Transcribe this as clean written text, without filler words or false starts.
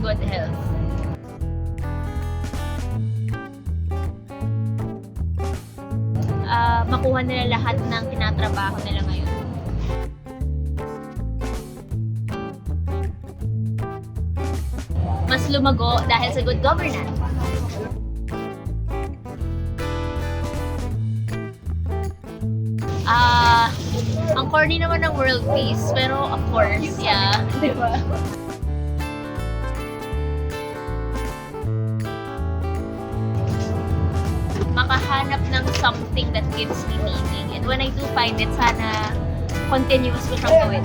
good health. Makuha nila lahat ng tinatrabaho nila ngayon. Mas lumago dahil sa good governance. Ang corny naman ng world peace, pero of course, yeah. Diba? Makahanap ng something that gives me meaning. And when I do find it, sana continuous ko siyang gawin.